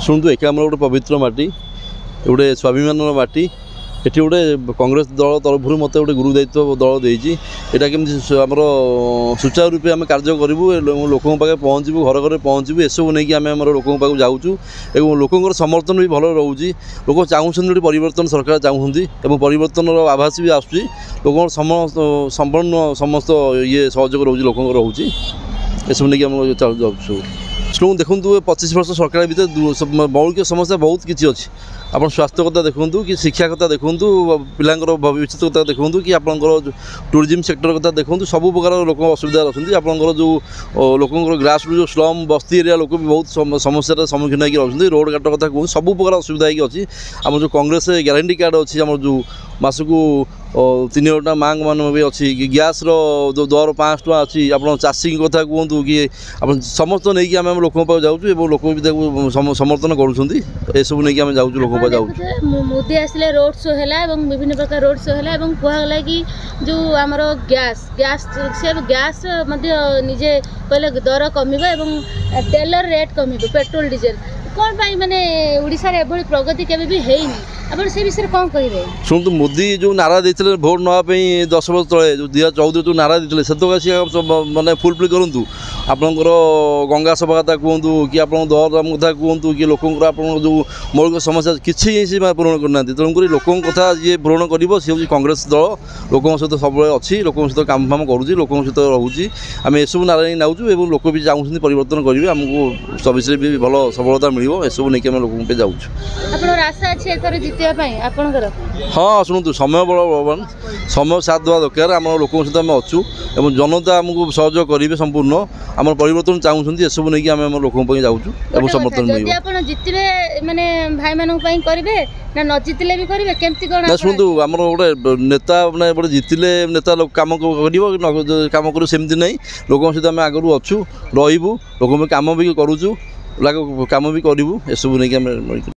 शुणु एकामर गोटे पवित्र माटी गोटे स्वाभिमान माटी एटी गोटे कांग्रेस दल तरफ मत गोटे गुरु दायित्व दल देती यहाँ केमी आमर सुचारू रूपे आम कार्य करूँ लोक पाखे पहुँचू घर घर पहुँचू एसबू नहीं आम लोक पाक जाऊँ लोकर समर्थन भी भल रोचे लोक चाहूँ परिवर्तन सरकार चाहूँगी परिवर्तन आभास भी आसूँ लोक संपूर्ण समस्त ये सहयोग रोचे लोक रोचे एसबू नहीं आम जाऊँ शुणु देखूँ 25 वर्ष सरकार भर मौलिक समस्या बहुत किसी अच्छी आप स्वास्थ्य कथा देखूँ कि शिक्षा कथा देखूँ पिलांर भविष्य कथा देखूँ कि आपंकर टूरिज्म सेक्टर कथा देखूँ सब प्रकार लोक असुविधा अच्छा आपंकर जो लोकर ग्रास रूट जो स्लम बस्ती एरिया लोक भी बहुत समस्यार सम्मुखीन होती रोड घाट कथा कहूँ सब प्रकार असुविधा अच्छी आम जो कांग्रेस ग्यारंटी कार्ड अच्छी आम जो मासकू 3 गोटा मांग मान भी अच्छी कि गैस जो दर 5 टका अच्छी आप चाषी कथा कहतु कि आप समस्त नहीं आम लोक जाऊँ लोक भी समर्थन करूँ नहीं आम जाऊँ लोक मोदी आसिले रोड शो है विभिन्न प्रकार रोड शो है कहला कि जो आमर गैस गैस से गैस निजे कहले दर कम तेलर रेट कम पेट्रोल डीजेल कौन माने ओडिशा रे एभली प्रगति केबे भी हेइनी अपन से विषय कौन कहिबे शुणु मोदी जो नारा देते भोट नापी 10 वर्ष तले जो 2014 जो नारा देते से माने फुलफिल करूँ आपंकर गंगा सभा कथा कहतु कि आप दरदाम कथा कहतु कि लोक जो मौलिक समस्या किसी पूरण करना तेणुक लोक कथा जी पूरण कर सी कांग्रेस दल लोक सहित सब अच्छी लोक सहित काम फाम करुँच लोक सहित रोचे आम एसबू नारा नाऊँ लोक भी चाहूँ परिवर्तन करेंगे आमको चबीस भी भल सफलता मिल एसबू नहीं आम लोक जाऊँ हाँ शुणु समय बड़ भगवान समय साथ देवा दरकार आम लोक सहित आम अच्छू और जनता आमको सहयोग करेंगे संपूर्ण आम परिवर्तन चाहूँ एसबू नहीं आम लोक जाऊँ समर्थन मिले जितबे माने भाई मानक पई करिवे ना न जितले भी करिवे केमती कोन ना शुणु आमर गोटे नेता माने गोटे जितले नेता लोक काम कर काम करू सेमती नहीं लोक सहित आम आगु अच्छू रही लोक काम भी करूँ काम भी करूँ एसबू नहीं